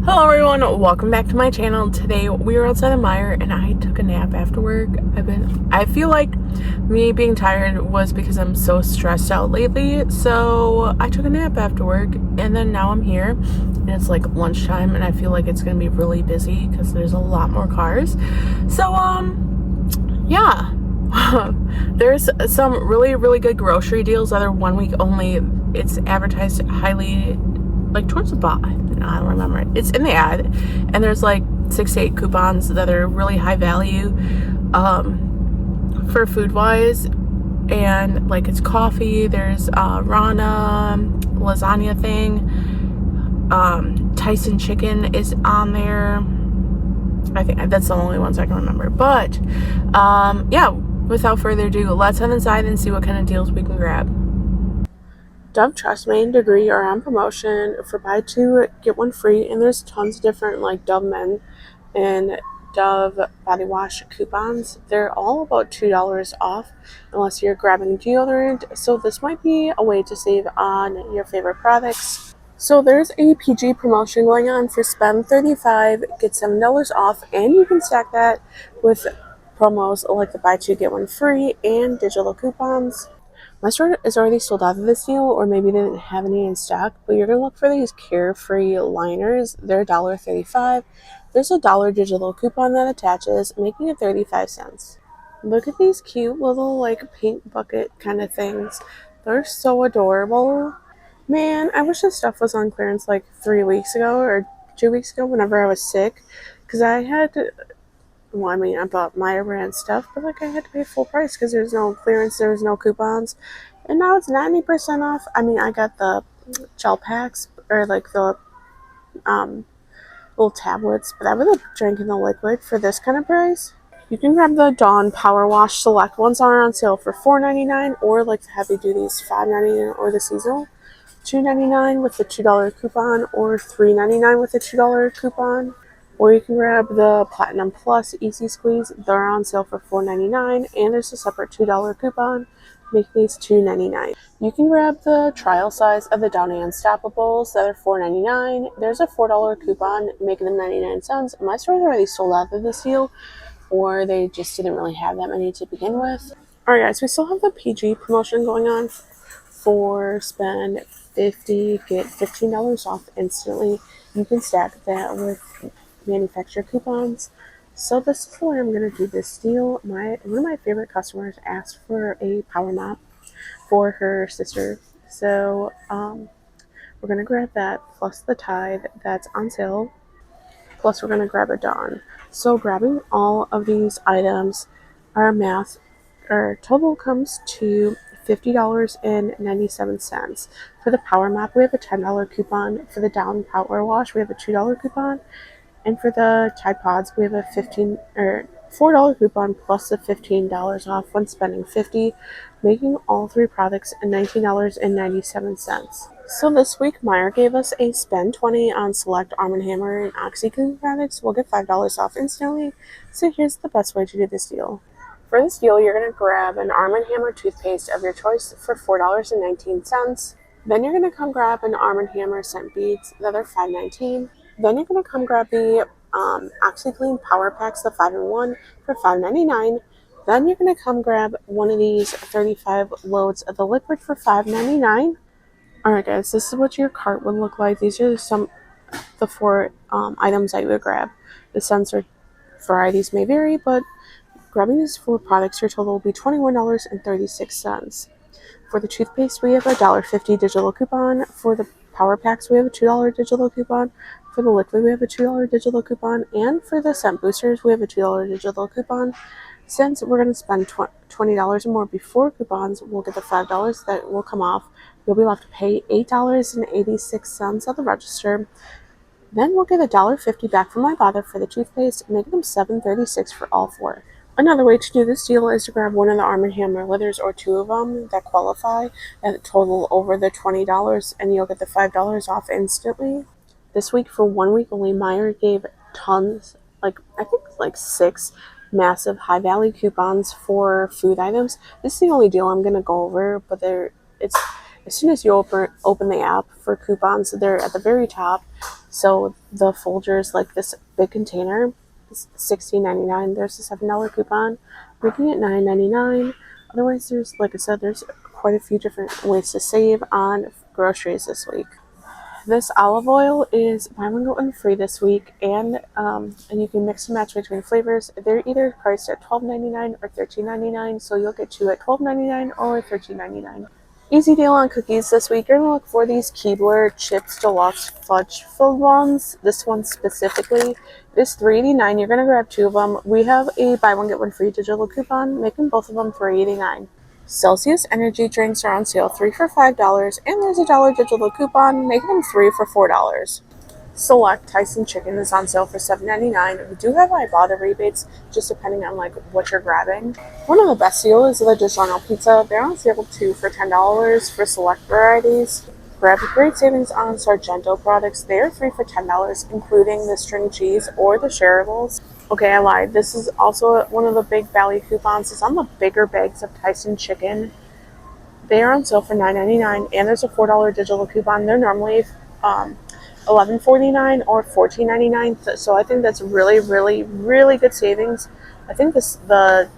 Hello everyone, welcome back to my channel. Today we are outside of Meijer and I took a nap after work. I feel like me being tired was because I'm so stressed out lately. So I took a nap after work and then now I'm here and it's like lunchtime and I feel like it's gonna be really busy because there's a lot more cars. So yeah. There's some really good grocery deals that are 1 week only. It's advertised highly like towards the bottom. I don't remember it. It's in the ad, and there's like 6 to 8 coupons that are really high value for food wise, and like it's coffee. There's Rana lasagna thing. Tyson chicken is on there. I think that's the only ones I can remember. But yeah, without further ado, let's head inside and see what kind of deals we can grab. Dove Trustmate and Degree are on promotion for buy two, get one free, and there's tons of different like Dove Men and Dove body wash coupons. They're all about $2 off unless you're grabbing deodorant, so this might be a way to save on your favorite products. So there's a PG promotion going on for spend $35, get $7 off, and you can stack that with promos like the buy two, get one free and digital coupons. My store is already sold out of this deal, or maybe they didn't have any in stock, but you're going to look for these Carefree liners. They're $1.35. There's a $1 digital coupon that attaches, making it 35 cents. Look at these cute little like paint bucket kind of things. They're so adorable. Man, I wish this stuff was on clearance like 3 weeks ago or 2 weeks ago whenever I was sick, because I had to, well, I mean, I bought Meijer brand stuff, but like I had to pay full price because there's no clearance, there was no coupons, and now it's 90% off. I mean, I got the gel packs or like the little tablets, but I would have drinking the liquid for this kind of price. You can grab the Dawn Power Wash Select ones are on sale for $4.99, or like the heavy duties $5.99, or the seasonal $2.99 with the $2 coupon, or $3.99 with the $2 coupon. Or you can grab the Platinum Plus Easy Squeeze. They're on sale for $4.99, and there's a separate $2 coupon, making these $2.99. You can grab the trial size of the Downy Unstoppables that are $4.99. There's a $4 coupon, making them 99 cents. My store's already sold out of this deal, or they just didn't really have that many to begin with. Alright guys, we still have the PG promotion going on for spend $50, get $15 off instantly. You can stack that with manufacturer coupons. So this is the way I'm going to do this deal. One of my favorite customers asked for a power mop for her sister, so we're going to grab that plus the Tide that's on sale, plus we're going to grab a Dawn. So grabbing all of these items, our total comes to $50.97. For the power mop, we have a $10 coupon. For the Dawn Power Wash, we have a $2 coupon. And for the Tide Pods, we have a $4 coupon plus the $15 off when spending $50, making all three products $19.97. So this week, Meijer gave us a spend $20 on select Arm & Hammer and OxyClean products. We'll get $5 off instantly. So here's the best way to do this deal. For this deal, you're going to grab an Arm & Hammer toothpaste of your choice for $4.19. Then you're going to come grab an Arm & Hammer scent beads that are $5.19. Then you're going to come grab the OxyClean Power Packs, the 5-in-1 for $5.99. Then you're going to come grab one of these 35 loads of the liquid for $5.99. Alright guys, this is what your cart would look like. These are the 4 items that you would grab. The scents or varieties may vary, but grabbing these 4 products, your total will be $21.36. For the toothpaste, we have a $1.50 digital coupon. For the Power Packs, we have a $2 digital coupon. For the liquid, we have a $2 digital coupon. And for the scent boosters, we have a $2 digital coupon. Since we're going to spend $20 or more before coupons, we'll get the $5 that will come off. You'll be left to pay $8.86 at the register. Then we'll get $1.50 back from ibotta for the toothpaste, making them $7.36 for all 4. Another way to do this deal is to grab one of the Arm & Hammer litters or 2 of them that qualify at total over the $20, and you'll get the $5 off instantly. This week, for 1 week only, Meijer gave tons, I think 6 massive high value coupons for food items. This is the only deal I'm going to go over, but it's as soon as you open the app for coupons, they're at the very top. So the Folgers, like this big container, is $16.99. There's a $7 coupon, making it $9.99. Otherwise, there's, like I said, there's quite a few different ways to save on groceries this week. This olive oil is buy one get one free this week, and you can mix and match between flavors. They're either priced at $12.99 or $13.99, so you'll get two at $12.99 or $13.99. Easy deal on cookies this week. You're gonna look for these Keebler Chips Deluxe Fudge filled ones. This one specifically is $3.89. You're gonna grab two of them. We have a buy one get one free digital coupon, making both of them $3.89. Celsius energy drinks are on sale 3 for $5, and there's a $1 digital coupon, making them 3 for $4. Select Tyson chicken is on sale for $7.99. We do have ibotta rebates, just depending on like what you're grabbing. One of the best deals is the DiGiorno pizza. They're on sale 2 for $10 for select varieties. Grab great savings on Sargento products. They are 3 for $10, including the string cheese or the shareables. Okay, I lied. This is also one of the big value coupons. It's on the bigger bags of Tyson chicken. They are on sale for $9.99, and there's a $4 digital coupon. They're normally $11.49 or $14.99. So I think that's really, really, really good savings. I think the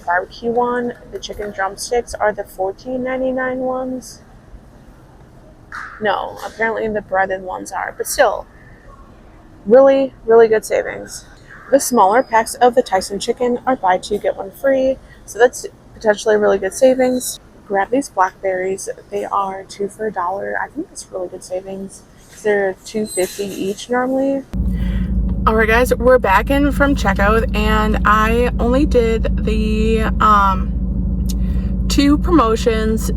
barbecue one, the chicken drumsticks are the $14.99 ones. No, apparently the breaded ones are, but still, really, really good savings. The smaller packs of the Tyson chicken are buy two get one free, so that's potentially really good savings. Grab these blackberries. They are 2 for $1. I think that's really good savings. They're $2.50 each normally. Alright guys, we're back in from checkout, and I only did the two promotions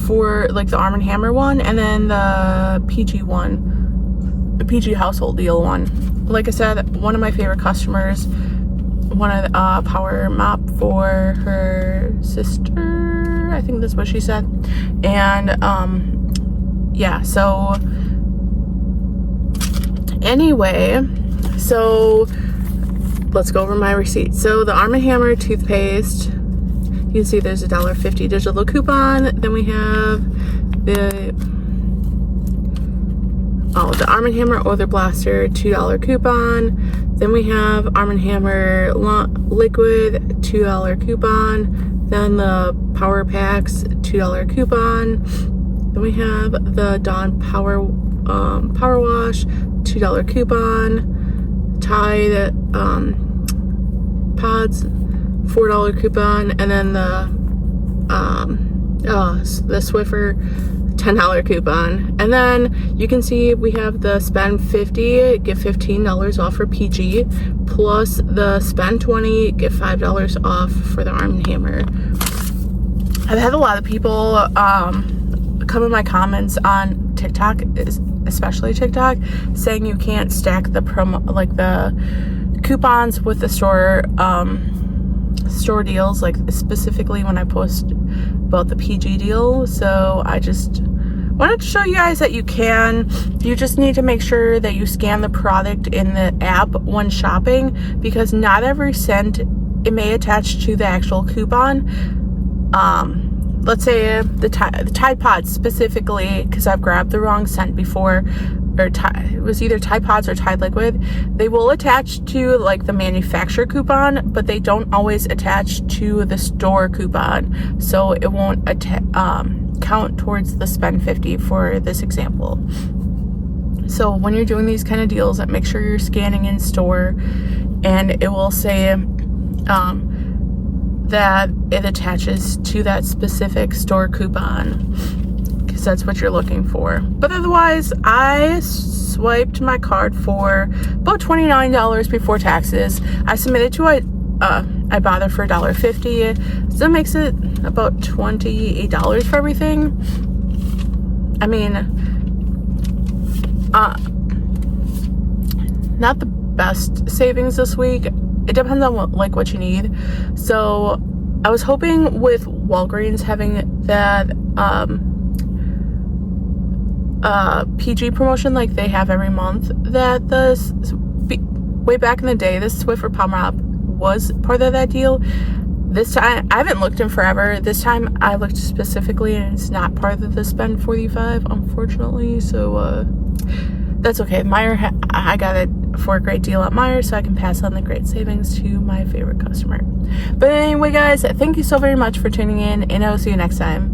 for like the Arm & Hammer one and then the PG one, the PG household deal one. Like I said, one of my favorite customers wanted a power mop for her sister, I think that's what she said. And yeah, so anyway, so let's go over my receipt. So the Arm & Hammer toothpaste, you can see there's a $1.50 digital coupon. Then we have the Arm & Hammer Odor Blaster $2 coupon. Then we have Arm & Hammer Liquid $2 coupon. Then the Power Packs $2 coupon. Then we have the Dawn Power Wash $2 coupon. Tide Pods $4 coupon, and then the Swiffer $10 coupon. And then you can see we have the spend $50 get $15 off for PG, plus the spend $20 get $5 off for the Arm & Hammer. I've had a lot of people come in my comments on TikTok, especially TikTok, saying you can't stack the the coupons with the store deals, like specifically when I post about the PG deal. So I just wanted to show you guys that you can. You just need to make sure that you scan the product in the app when shopping, because not every scent it may attach to the actual coupon. Let's say the Tide Pods specifically, because I've grabbed the wrong scent before, or it was either Tide Pods or Tide Liquid. They will attach to like the manufacturer coupon, but they don't always attach to the store coupon, so it won't count towards the spend $50 for this example. So when you're doing these kind of deals, make sure you're scanning in store, and it will say that it attaches to that specific store coupon, because that's what you're looking for. But otherwise, I swiped my card for about $29 before taxes. I submitted to ibotta for $1.50, so it makes it about $28 for everything. I mean, not the best savings this week. It depends on what you need. So I was hoping with Walgreens having that PG promotion like they have every month, that way back in the day, this Swiffer Power Mop was part of that deal. This time, I haven't looked in forever. This time I looked specifically and it's not part of the spend 45, unfortunately. So that's okay. Meijer, I got it for a great deal at Meijer, so I can pass on the great savings to my favorite customer. But anyway, guys, thank you so very much for tuning in, and I will see you next time.